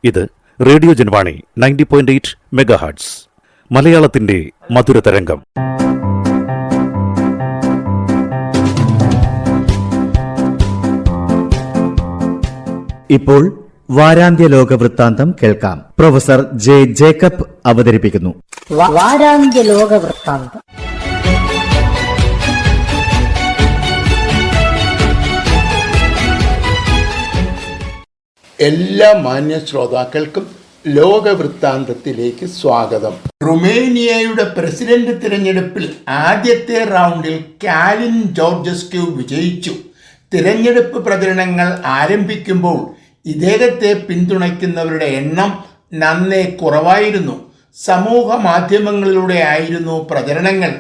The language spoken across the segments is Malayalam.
ഇത് റേഡിയോ ജൻവാണി 90.8 മെഗാഹെർട്സ് മലയാളത്തിന്റെ മധുരതരംഗം. ഇപ്പോൾ വാരാന്ത്യ ലോക വൃത്താന്തം കേൾക്കാം. പ്രൊഫസർ ജെ ജേക്കബ് അവതരിപ്പിക്കുന്നു. വാരാന്ത്യ ലോക വൃത്താന്തം. എല്ലാ മാന്യ ശ്രോതാക്കൾക്കും ലോകവൃത്താന്തത്തിലേക്ക് സ്വാഗതം. റുമേനിയയുടെ പ്രസിഡന്റ് തിരഞ്ഞെടുപ്പിൽ ആദ്യത്തെ റൗണ്ടിൽ കാലിൻ ജോർജസ്ക്യു വിജയിച്ചു. തിരഞ്ഞെടുപ്പ് പ്രചരണങ്ങൾ ആരംഭിക്കുമ്പോൾ ഇദ്ദേഹത്തെ പിന്തുണയ്ക്കുന്നവരുടെ എണ്ണം നന്നേ കുറവായിരുന്നു. സമൂഹ മാധ്യമങ്ങളിലൂടെ ആയിരുന്നു പ്രചരണങ്ങൾ.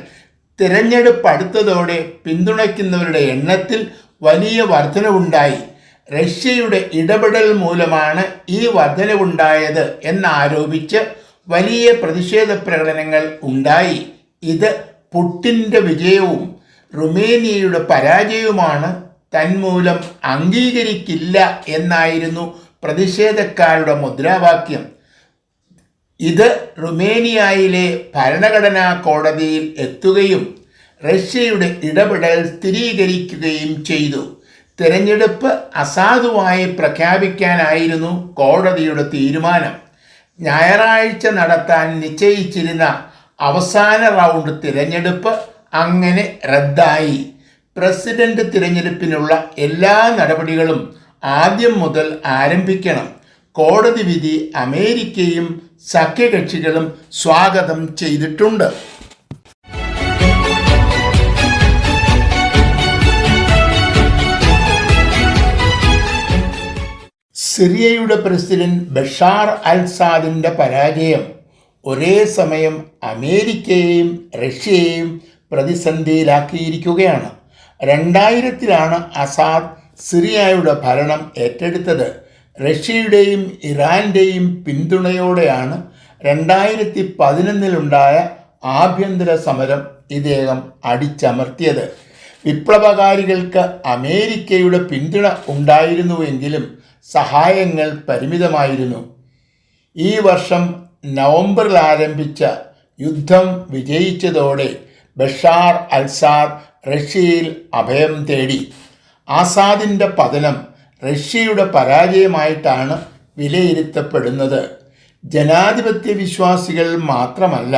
തിരഞ്ഞെടുപ്പ് അടുത്തതോടെ പിന്തുണയ്ക്കുന്നവരുടെ എണ്ണത്തിൽ വലിയ വർധനവുണ്ടായി. റഷ്യയുടെ ഇടപെടൽ മൂലമാണ് ഈ വർധനവുണ്ടായത് എന്നാരോപിച്ച് വലിയ പ്രതിഷേധ പ്രകടനങ്ങൾ ഉണ്ടായി. ഇത് പുടിൻ്റെ വിജയവും റുമേനിയയുടെ പരാജയവുമാണ്, തന്മൂലം അംഗീകരിക്കില്ല എന്നായിരുന്നു പ്രതിഷേധക്കാരുടെ മുദ്രാവാക്യം. ഇത് റുമേനിയയിലെ ഭരണഘടനാ കോടതിയിൽ എത്തുകയും റഷ്യയുടെ ഇടപെടൽ സ്ഥിരീകരിക്കുകയും ചെയ്തു. തിരഞ്ഞെടുപ്പ് അസാധുവായി പ്രഖ്യാപിക്കാനായിരുന്നു കോടതിയുടെ തീരുമാനം. ഞായറാഴ്ച നടത്താൻ നിശ്ചയിച്ചിരുന്ന അവസാന റൗണ്ട് തിരഞ്ഞെടുപ്പ് അങ്ങനെ റദ്ദായി. പ്രസിഡന്റ് തിരഞ്ഞെടുപ്പിനുള്ള എല്ലാ നടപടികളും ആദ്യം മുതൽ ആരംഭിക്കണം. കോടതി വിധി അമേരിക്കയും സഖ്യകക്ഷികളും സ്വാഗതം ചെയ്തിട്ടുണ്ട്. സിറിയയുടെ പ്രസിഡന്റ് ബഷാർ അൽ സാദിൻ്റെ പരാജയം ഒരേ സമയം അമേരിക്കയെയും റഷ്യയെയും പ്രതിസന്ധിയിലാക്കിയിരിക്കുകയാണ്. 2000-ലാണ് അസാദ് സിറിയയുടെ ഭരണം ഏറ്റെടുത്തത്. റഷ്യയുടെയും ഇറാൻ്റെയും പിന്തുണയോടെയാണ് 2011-ലുണ്ടായ ആഭ്യന്തര സമരം ഇദ്ദേഹം അടിച്ചമർത്തിയത്. വിപ്ലവകാരികൾക്ക് അമേരിക്കയുടെ പിന്തുണ ഉണ്ടായിരുന്നുവെങ്കിലും സഹായങ്ങൾ പരിമിതമായിരുന്നു. ഈ വർഷം നവംബറിൽ ആരംഭിച്ച യുദ്ധം വിജയിച്ചതോടെ ബഷാർ അൽസാദ് റഷ്യയിൽ അഭയം തേടി. ആസാദിൻ്റെ പതനം റഷ്യയുടെ പരാജയമായിട്ടാണ് വിലയിരുത്തപ്പെടുന്നത്. ജനാധിപത്യ വിശ്വാസികൾ മാത്രമല്ല,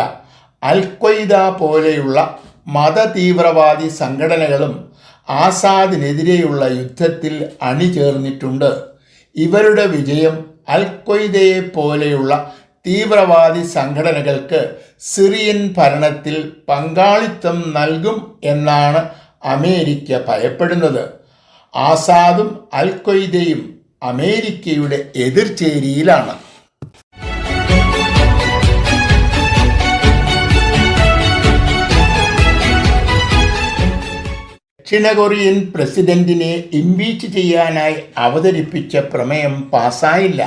അൽ ഖ്വയ്ദ പോലെയുള്ള മതതീവ്രവാദി സംഘടനകളും ആസാദിനെതിരെയുള്ള യുദ്ധത്തിൽ അണിചേർന്നിട്ടുണ്ട്. ഇവരുടെ വിജയം അൽ ഖ്വയ്ദയെ പോലെയുള്ള തീവ്രവാദി സംഘടനകൾക്ക് സിറിയൻ ഭരണത്തിൽ പങ്കാളിത്തം നൽകും എന്നാണ് അമേരിക്ക ഭയപ്പെടുന്നത്. ആസാദും അൽ ഖ്വയ്ദയും അമേരിക്കയുടെ എതിർചേരിയിലാണ്. ദക്ഷിണ കൊറിയൻ പ്രസിഡന്റിനെ ഇംപീച്ച് ചെയ്യാനായി അവതരിപ്പിച്ച പ്രമേയം പാസ്സായില്ല.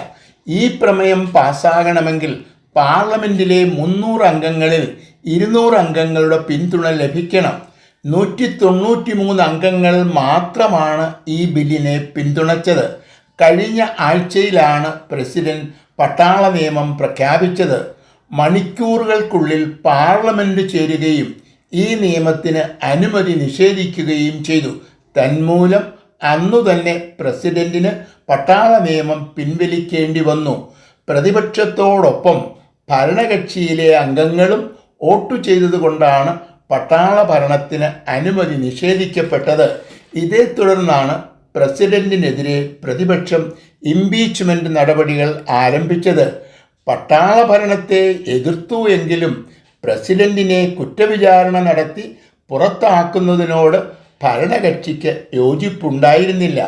ഈ പ്രമേയം പാസ്സാകണമെങ്കിൽ പാർലമെൻറ്റിലെ 300 അംഗങ്ങളിൽ 200 അംഗങ്ങളുടെ പിന്തുണ ലഭിക്കണം. 193 അംഗങ്ങൾ മാത്രമാണ് ഈ ബില്ലിനെ പിന്തുണച്ചത്. കഴിഞ്ഞ ആഴ്ചയിലാണ് പ്രസിഡന്റ് പട്ടാള നിയമം പ്രഖ്യാപിച്ചത്. മണിക്കൂറുകൾക്കുള്ളിൽ പാർലമെൻറ്റ് ചേരുകയും ഈ നിയമത്തിന് അനുമതി നിഷേധിക്കുകയും ചെയ്തു. തന്മൂലം അന്നു തന്നെ പ്രസിഡന്റിന് പട്ടാള നിയമം പിൻവലിക്കേണ്ടി വന്നു. പ്രതിപക്ഷത്തോടൊപ്പം ഭരണകക്ഷിയിലെ അംഗങ്ങളും വോട്ടു ചെയ്തതുകൊണ്ടാണ് പട്ടാള ഭരണത്തിന് അനുമതി നിഷേധിക്കപ്പെട്ടത്. ഇതേ തുടർന്നാണ് പ്രസിഡന്റിനെതിരെ പ്രതിപക്ഷം ഇംപീച്ച്മെന്റ് നടപടികൾ ആരംഭിച്ചത്. പട്ടാള ഭരണത്തെ എതിർത്തു എങ്കിലും പ്രസിഡന്റിനെ കുറ്റവിചാരണ നടത്തി പുറത്താക്കുന്നതിനോട് ഭരണകക്ഷിക്ക് യോജിപ്പുണ്ടായിരുന്നില്ല.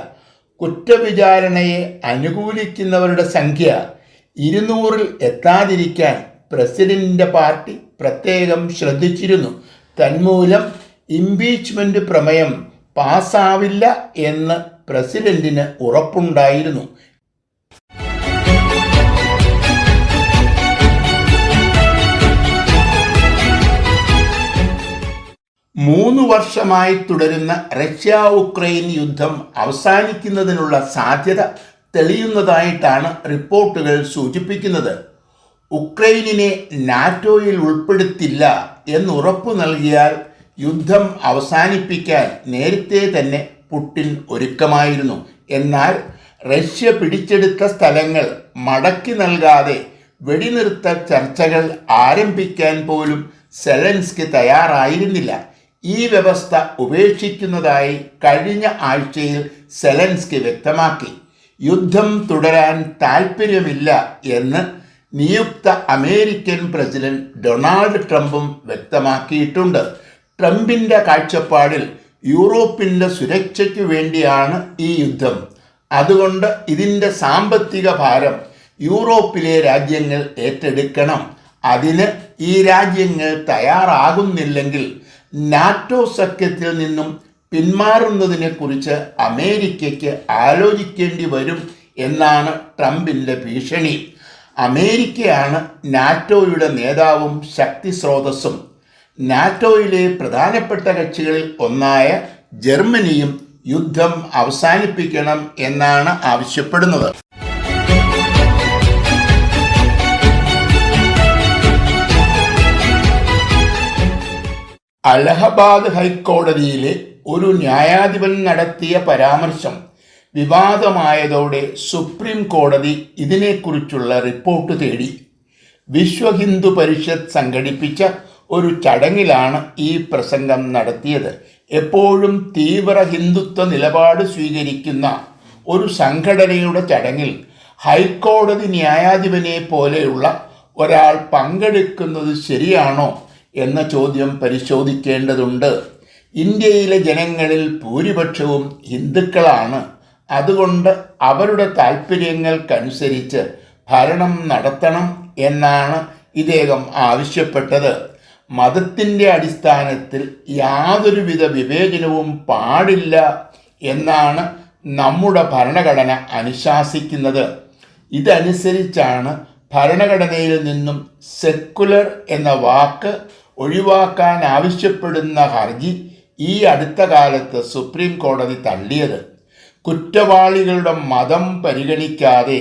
കുറ്റവിചാരണയെ അനുകൂലിക്കുന്നവരുടെ സംഖ്യ 200-ൽ എത്താതിരിക്കാൻ പ്രസിഡന്റിൻ്റെ പാർട്ടി പ്രത്യേകം ശ്രദ്ധിച്ചിരുന്നു. തന്മൂലം ഇംപീച്ച്മെന്റ് പ്രമേയം പാസ്സാവില്ല എന്ന് പ്രസിഡന്റിന് ഉറപ്പുണ്ടായിരുന്നു. 3 വർഷമായി തുടരുന്ന റഷ്യ ഉക്രൈൻ യുദ്ധം അവസാനിക്കുന്നതിനുള്ള സാധ്യത തെളിയുന്നതായിട്ടാണ് റിപ്പോർട്ടുകൾ സൂചിപ്പിക്കുന്നത്. ഉക്രൈനിനെ നാറ്റോയിൽ ഉൾപ്പെടുത്തില്ല എന്നുറപ്പു നൽകിയാൽ യുദ്ധം അവസാനിപ്പിക്കാൻ നേരത്തെ തന്നെ പുടിൻ ഒരുക്കമായിരുന്നു. എന്നാൽ റഷ്യ പിടിച്ചെടുത്ത സ്ഥലങ്ങൾ മടക്കി നൽകാതെ വെടിനിർത്തൽ ചർച്ചകൾ ആരംഭിക്കാൻ പോലും സെലൻസ്കി തയ്യാറായിരുന്നില്ല. ഈ വ്യവസ്ഥ ഉപേക്ഷിക്കുന്നതായി കഴിഞ്ഞ ആഴ്ചയിൽ സെലൻസ്കി വ്യക്തമാക്കി. യുദ്ധം തുടരാൻ താൽപ്പര്യമില്ല എന്ന് നിയുക്ത അമേരിക്കൻ പ്രസിഡന്റ് ഡൊണാൾഡ് ട്രംപും വ്യക്തമാക്കിയിട്ടുണ്ട്. ട്രംപിൻ്റെ കാഴ്ചപ്പാടിൽ യൂറോപ്പിൻ്റെ സുരക്ഷയ്ക്ക് വേണ്ടിയാണ് ഈ യുദ്ധം. അതുകൊണ്ട് ഇതിൻ്റെ സാമ്പത്തിക ഭാരം യൂറോപ്പിലെ രാജ്യങ്ങൾ ഏറ്റെടുക്കണം. അതിന് ഈ രാജ്യങ്ങൾ തയ്യാറാകുന്നില്ലെങ്കിൽ നാറ്റോ സഖ്യത്തിൽ നിന്നും പിന്മാറുന്നതിനെക്കുറിച്ച് അമേരിക്കയ്ക്ക് ആലോചിക്കേണ്ടി വരും എന്നാണ് ട്രംപിൻ്റെ ഭീഷണി. അമേരിക്കയാണ് നാറ്റോയുടെ നേതാവും ശക്തി സ്രോതസ്സും. നാറ്റോയിലെ പ്രധാനപ്പെട്ട കക്ഷികളിൽ ഒന്നായ ജർമ്മനിയും യുദ്ധം അവസാനിപ്പിക്കണം എന്നാണ് ആവശ്യപ്പെടുന്നത്. അലഹബാദ് ഹൈക്കോടതിയിലെ ഒരു ന്യായാധിപൻ നടത്തിയ പരാമർശം വിവാദമായതോടെ സുപ്രീം കോടതി ഇതിനെക്കുറിച്ചുള്ള റിപ്പോർട്ട് തേടി. വിശ്വ ഹിന്ദു പരിഷത്ത് സംഘടിപ്പിച്ച ഒരു ചടങ്ങിലാണ് ഈ പ്രസംഗം നടത്തിയത്. എപ്പോഴും തീവ്ര ഹിന്ദുത്വ നിലപാട് സ്വീകരിക്കുന്ന ഒരു സംഘടനയുടെ ചടങ്ങിൽ ഹൈക്കോടതി ന്യായാധിപനെ പോലെയുള്ള ഒരാൾ പങ്കെടുക്കുന്നത് ശരിയാണോ എന്ന ചോദ്യം പരിശോധിക്കേണ്ടതുണ്ട്. ഇന്ത്യയിലെ ജനങ്ങളിൽ ഭൂരിപക്ഷവും ഹിന്ദുക്കളാണ്. അതുകൊണ്ട് അവരുടെ താൽപ്പര്യങ്ങൾക്കനുസരിച്ച് ഭരണം നടത്തണം എന്നാണ് ഇദ്ദേഹം ആവശ്യപ്പെട്ടത്. മതത്തിൻ്റെ അടിസ്ഥാനത്തിൽ യാതൊരുവിധ വിവേചനവും പാടില്ല എന്നാണ് നമ്മുടെ ഭരണഘടന അനുശാസിക്കുന്നത്. ഇതനുസരിച്ചാണ് ഭരണഘടനയിൽ നിന്നും സെക്കുലർ എന്ന വാക്ക് ഒഴിവാക്കാൻ ആവശ്യപ്പെടുന്ന ഹർജി ഈ അടുത്ത കാലത്ത് സുപ്രീം കോടതി തള്ളിയത്. കുറ്റവാളികളുടെ മതം പരിഗണിക്കാതെ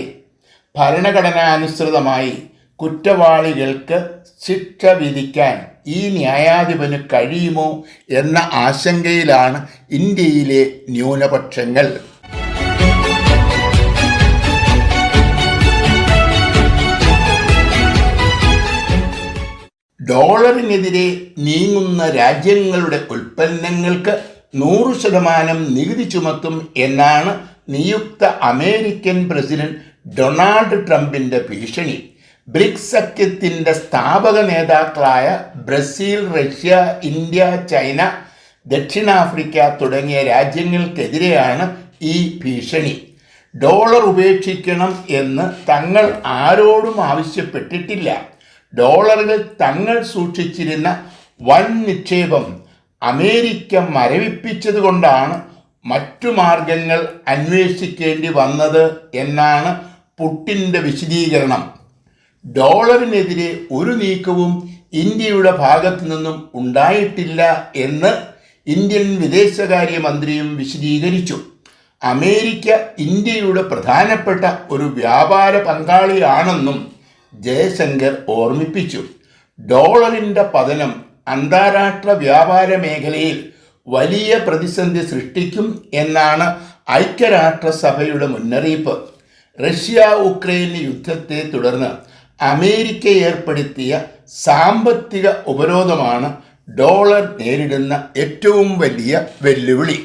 ഭരണഘടനാനുസൃതമായി കുറ്റവാളികൾക്ക് ശിക്ഷ വിധിക്കാൻ ഈ ന്യായാധിപന് കഴിയുമോ എന്ന ആശങ്കയിലാണ് ഇന്ത്യയിലെ ന്യൂനപക്ഷങ്ങൾ. ഡോളറിനെതിരെ നീങ്ങുന്ന രാജ്യങ്ങളുടെ ഉൽപ്പന്നങ്ങൾക്ക് 100% നികുതി ചുമത്തും എന്നാണ് നിയുക്ത അമേരിക്കൻ പ്രസിഡന്റ് ഡൊണാൾഡ് ട്രംപിൻ്റെ ഭീഷണി. ബ്രിക്സ് സഖ്യത്തിൻ്റെ സ്ഥാപക നേതാക്കളായ ബ്രസീൽ, റഷ്യ, ഇന്ത്യ, ചൈന, ദക്ഷിണാഫ്രിക്ക തുടങ്ങിയ രാജ്യങ്ങൾക്കെതിരെയാണ് ഈ ഭീഷണി. ഡോളർ ഉപേക്ഷിക്കണം എന്ന് തങ്ങൾ ആരോടും ആവശ്യപ്പെട്ടിട്ടില്ല. ഡോളറുകൾ തങ്ങൾ സൂക്ഷിച്ചിരുന്ന വൻ നിക്ഷേപം അമേരിക്ക മരവിപ്പിച്ചതുകൊണ്ടാണ് മറ്റു മാർഗങ്ങൾ അന്വേഷിക്കേണ്ടി വന്നത് എന്നാണ് പുടിൻ്റെ വിശദീകരണം. ഡോളറിനെതിരെ ഒരു നീക്കവും ഇന്ത്യയുടെ ഭാഗത്തു നിന്നും ഉണ്ടായിട്ടില്ല എന്ന് ഇന്ത്യൻ വിദേശകാര്യമന്ത്രിയും വിശദീകരിച്ചു. അമേരിക്ക ഇന്ത്യയുടെ പ്രധാനപ്പെട്ട ഒരു വ്യാപാര പങ്കാളിയാണെന്നും ജയശങ്കർ ഓർമ്മിപ്പിച്ചു. ഡോളറിൻ്റെ പതനം അന്താരാഷ്ട്ര വ്യാപാര മേഖലയിൽ വലിയ പ്രതിസന്ധി സൃഷ്ടിക്കും എന്നാണ് ഐക്യരാഷ്ട്രസഭയുടെ മുന്നറിയിപ്പ്. റഷ്യ ഉക്രൈൻ യുദ്ധത്തെ തുടർന്ന് അമേരിക്ക ഏർപ്പെടുത്തിയ സാമ്പത്തിക ഉപരോധമാണ് ഡോളർ നേരിടുന്ന ഏറ്റവും വലിയ വെല്ലുവിളി.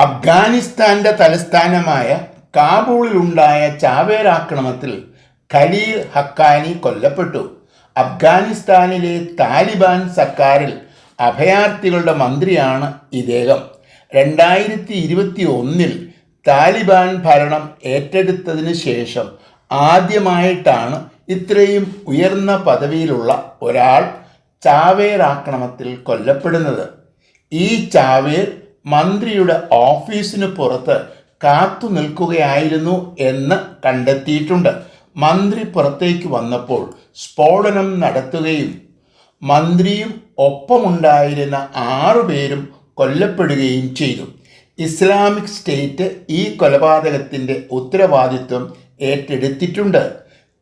അഫ്ഗാനിസ്ഥാന്റെ തലസ്ഥാനമായ കാബൂളിലുണ്ടായ ചാവേർ ആക്രമണത്തിൽ ഖലീൽ ഹക്കാനി കൊല്ലപ്പെട്ടു. അഫ്ഗാനിസ്ഥാനിലെ താലിബാൻ സർക്കാരിൽ അഭയാർത്ഥികളുടെ മന്ത്രിയാണ് ഇദ്ദേഹം. 2021 താലിബാൻ ഭരണം ഏറ്റെടുത്തതിന് ശേഷം ആദ്യമായിട്ടാണ് ഇത്രയും ഉയർന്ന പദവിയിലുള്ള ഒരാൾ ചാവേർ ആക്രമണത്തിൽ കൊല്ലപ്പെടുന്നത്. ഈ ചാവേർ മന്ത്രിയുടെ ഓഫീസിന് പുറത്ത് കാത്തു നിൽക്കുകയായിരുന്നു എന്ന് കണ്ടെത്തിയിട്ടുണ്ട്. മന്ത്രി പുറത്തേക്ക് വന്നപ്പോൾ സ്ഫോടനം നടത്തുകയും മന്ത്രിയും ഒപ്പമുണ്ടായിരുന്ന 6 പേരും കൊല്ലപ്പെടുകയും ചെയ്തു. ഇസ്ലാമിക് സ്റ്റേറ്റ് ഈ കൊലപാതകത്തിൻ്റെ ഉത്തരവാദിത്വം ഏറ്റെടുത്തിട്ടുണ്ട്.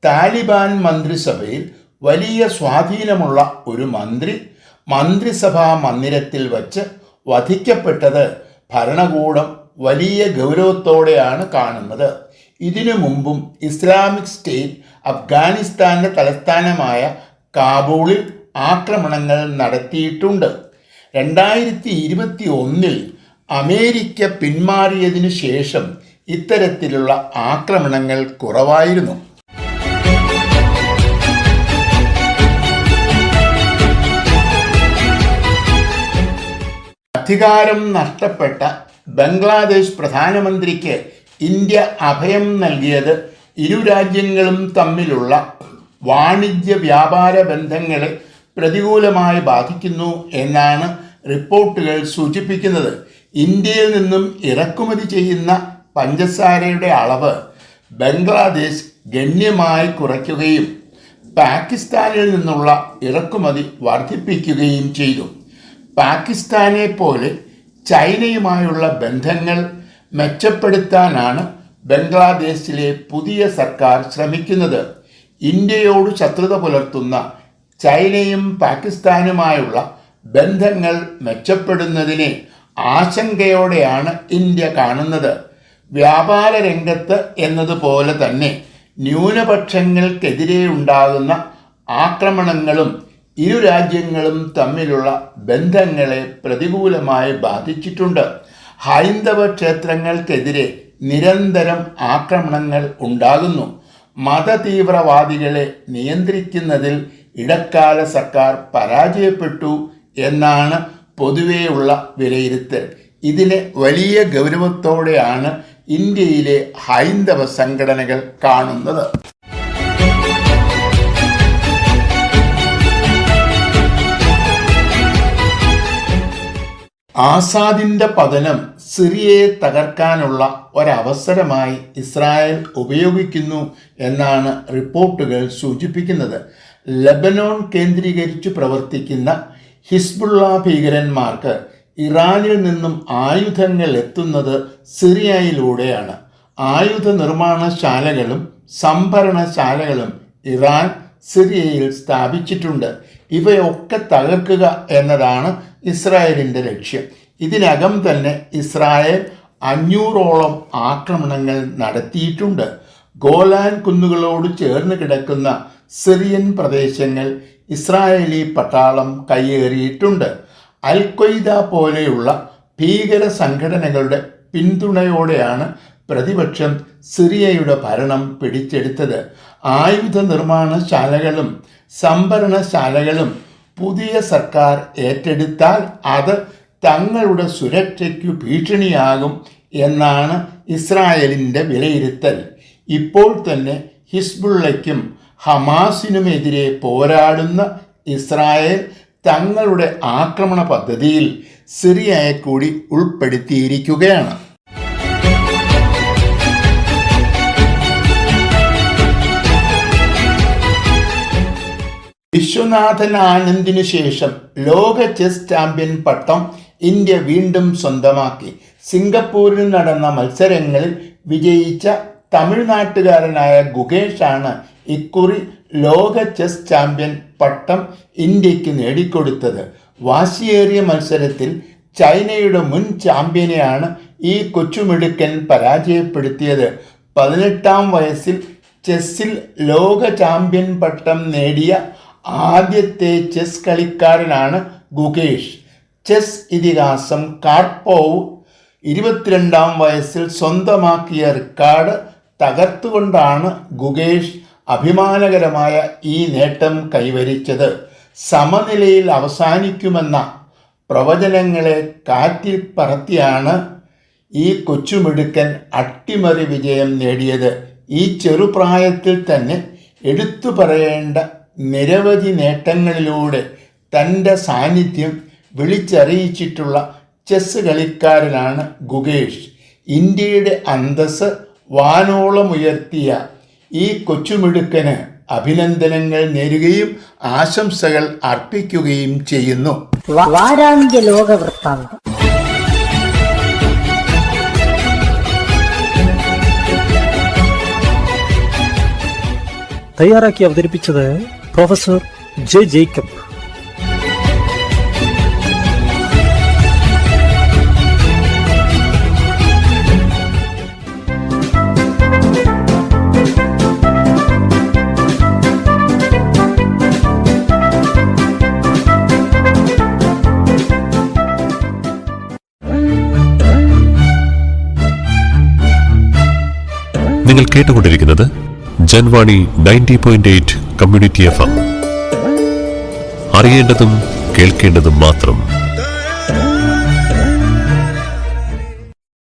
താലിബാൻ മന്ത്രിസഭയിൽ വലിയ സ്വാധീനമുള്ള ഒരു മന്ത്രിസഭാ മന്ദിരത്തിൽ വച്ച് വധിക്കപ്പെട്ടത് ഭരണകൂടം വലിയ ഗൗരവത്തോടെയാണ് കാണുന്നത്. ഇതിനു മുമ്പും ഇസ്ലാമിക് സ്റ്റേറ്റ് അഫ്ഗാനിസ്ഥാന്റെ തലസ്ഥാനമായ കാബൂളിൽ ആക്രമണങ്ങൾ നടത്തിയിട്ടുണ്ട്. 2021 അമേരിക്ക പിന്മാറിയതിനു ശേഷം ഇത്തരത്തിലുള്ള ആക്രമണങ്ങൾ കുറവായിരുന്നു. അധികാരം നഷ്ടപ്പെട്ട ബംഗ്ലാദേശ് പ്രധാനമന്ത്രിക്ക് ഇന്ത്യ അഭയം നൽകിയത് ഇരു രാജ്യങ്ങളും തമ്മിലുള്ള വാണിജ്യ വ്യാപാര ബന്ധങ്ങളെ പ്രതികൂലമായി ബാധിക്കുന്നു എന്നാണ് റിപ്പോർട്ടുകൾ സൂചിപ്പിക്കുന്നത്. ഇന്ത്യയിൽ നിന്നും ഇറക്കുമതി ചെയ്യുന്ന പഞ്ചസാരയുടെ അളവ് ബംഗ്ലാദേശ് ഗണ്യമായി കുറയ്ക്കുകയും പാകിസ്ഥാനിൽ നിന്നുള്ള ഇറക്കുമതി വർദ്ധിപ്പിക്കുകയും ചെയ്തു. പാകിസ്ഥാനെ പോലെ ചൈനയുമായുള്ള ബന്ധങ്ങൾ മെച്ചപ്പെടുത്താനാണ് ബംഗ്ലാദേശിലെ പുതിയ സർക്കാർ ശ്രമിക്കുന്നത്. ഇന്ത്യയോട് ശത്രുത പുലർത്തുന്ന ചൈനയും പാകിസ്ഥാനുമായുള്ള ബന്ധങ്ങൾ മെച്ചപ്പെടുന്നതിനെ ആശങ്കയോടെയാണ് ഇന്ത്യ കാണുന്നത്. വ്യാപാര രംഗത്ത് എന്നതുപോലെ തന്നെ ന്യൂനപക്ഷങ്ങൾക്കെതിരെ ഉണ്ടാകുന്ന ആക്രമണങ്ങളും ഇരു രാജ്യങ്ങളും തമ്മിലുള്ള ബന്ധങ്ങളെ പ്രതികൂലമായി ബാധിച്ചിട്ടുണ്ട്. ഹൈന്ദവ ക്ഷേത്രങ്ങൾക്കെതിരെ നിരന്തരം ആക്രമണങ്ങൾ ഉണ്ടാകുന്നു. മതതീവ്രവാദികളെ നിയന്ത്രിക്കുന്നതിൽ ഇടക്കാല സർക്കാർ പരാജയപ്പെട്ടു എന്നാണ് പൊതുവെയുള്ള വിലയിരുത്തൽ. ഇതിനെ വലിയ ഗൗരവത്തോടെയാണ് ഇന്ത്യയിലെ ഹൈന്ദവ സംഘടനകൾ കാണുന്നത്. ആസാദിന്റെ പതനം സിറിയയെ തകർക്കാനുള്ള ഒരവസരമായി ഇസ്രായേൽ ഉപയോഗിക്കുന്നു എന്നാണ് റിപ്പോർട്ടുകൾ സൂചിപ്പിക്കുന്നത്. ലെബനോൺ കേന്ദ്രീകരിച്ചു പ്രവർത്തിക്കുന്ന ഹിസ്ബുള്ള ഭീകരന്മാർക്ക് ഇറാനിൽ നിന്നും ആയുധങ്ങൾ എത്തുന്നത് സിറിയയിലൂടെയാണ്. ആയുധ നിർമ്മാണശാലകളും സംഭരണശാലകളും ഇറാൻ സിറിയയിൽ സ്ഥാപിച്ചിട്ടുണ്ട്. ഇവയൊക്കെ തകർക്കുക എന്നതാണ് ഇസ്രായേലിൻ്റെ ലക്ഷ്യം. ഇതിനകം തന്നെ ഇസ്രായേൽ 500ഓളം ആക്രമണങ്ങൾ നടത്തിയിട്ടുണ്ട്. ഗോലാൻ കുന്നുകളോട് ചേർന്ന് കിടക്കുന്ന സിറിയൻ പ്രദേശങ്ങൾ ഇസ്രായേലി പട്ടാളം കയ്യേറിയിട്ടുണ്ട്. അൽ ഖ്വയ്ദ പോലെയുള്ള ഭീകര സംഘടനകളുടെ പിന്തുണയോടെയാണ് പ്രതിപക്ഷം സിറിയയുടെ ഭരണം പിടിച്ചെടുത്തത്. ആയുധ നിർമ്മാണശാലകളും സംഭരണശാലകളും പുതിയ സർക്കാർ ഏറ്റെടുത്താൽ അത് തങ്ങളുടെ സുരക്ഷയ്ക്കു ഭീഷണിയാകും എന്നാണ് ഇസ്രായേലിൻ്റെ വിലയിരുത്തൽ. ഇപ്പോൾ തന്നെ ഹിസ്ബുള്ളയ്ക്കും ഹമാസിനുമെതിരെ പോരാടുന്ന ഇസ്രായേൽ തങ്ങളുടെ ആക്രമണ പദ്ധതിയിൽ സിറിയയെ കൂടി ഉൾപ്പെടുത്തിയിരിക്കുകയാണ്. വിശ്വനാഥൻ ആനന്ദിനു ശേഷം ലോക ചെസ് ചാമ്പ്യൻ പട്ടം ഇന്ത്യ വീണ്ടും സ്വന്തമാക്കി. സിംഗപ്പൂരിൽ നടന്ന മത്സരങ്ങളിൽ വിജയിച്ച തമിഴ്നാട്ടുകാരനായ ഗുകേഷാണ് ഇക്കുറി ലോക ചെസ് ചാമ്പ്യൻ പട്ടം ഇന്ത്യക്ക് നേടിക്കൊടുത്തത്. വാശിയേറിയ മത്സരത്തിൽ ചൈനയുടെ മുൻ ചാമ്പ്യനെയാണ് ഈ കൊച്ചുമിടുക്കൻ പരാജയപ്പെടുത്തിയത്. 18-ാം വയസ്സിൽ ചെസ്സിൽ ലോക ചാമ്പ്യൻ പട്ടം നേടിയ ആദ്യത്തെ ചെസ് കളിക്കാരനാണ് ഗുകേഷ്. ചെസ് ഇതിഹാസം കാർപോവ് 22-ാം വയസ്സിൽ സ്വന്തമാക്കിയ റെക്കോർഡ് തകർത്തുകൊണ്ടാണ് ഗുകേഷ് അഭിമാനകരമായ ഈ നേട്ടം കൈവരിച്ചത്. സമനിലയിൽ അവസാനിക്കുമെന്ന പ്രവചനങ്ങളെ കാറ്റിൽ പറത്തിയാണ് ഈ കൊച്ചുമിടുക്കൻ അട്ടിമറി വിജയം നേടിയത്. ഈ ചെറുപ്രായത്തിൽ തന്നെ എടുത്തു പറയേണ്ട നിരവധി നേട്ടങ്ങളിലൂടെ തൻ്റെ സാന്നിധ്യം വിളിച്ചറിയിച്ചിട്ടുള്ള ചെസ് കളിക്കാരനാണ് ഗുകേഷ്. ഇന്ത്യയുടെ അന്തസ് വാനോളം ഉയർത്തിയ ഈ കൊച്ചുമിടുക്കന് അഭിനന്ദനങ്ങൾ നേരുകയും ആശംസകൾ അർപ്പിക്കുകയും ചെയ്യുന്നു. വാരാന്ത്യ ലോക വൃത്താന്തം. തയ്യാറാക്കി അവതരിപ്പിച്ചത് പ്രൊഫസർ ജെ ജേക്കബ്. നിങ്ങൾ കേട്ടുകൊണ്ടിരിക്കുന്നത് ജൻവാണി 90.8 കമ്മ്യൂണിറ്റി FM. അറിയേണ്ടതും കേൾക്കേണ്ടതും മാത്രം.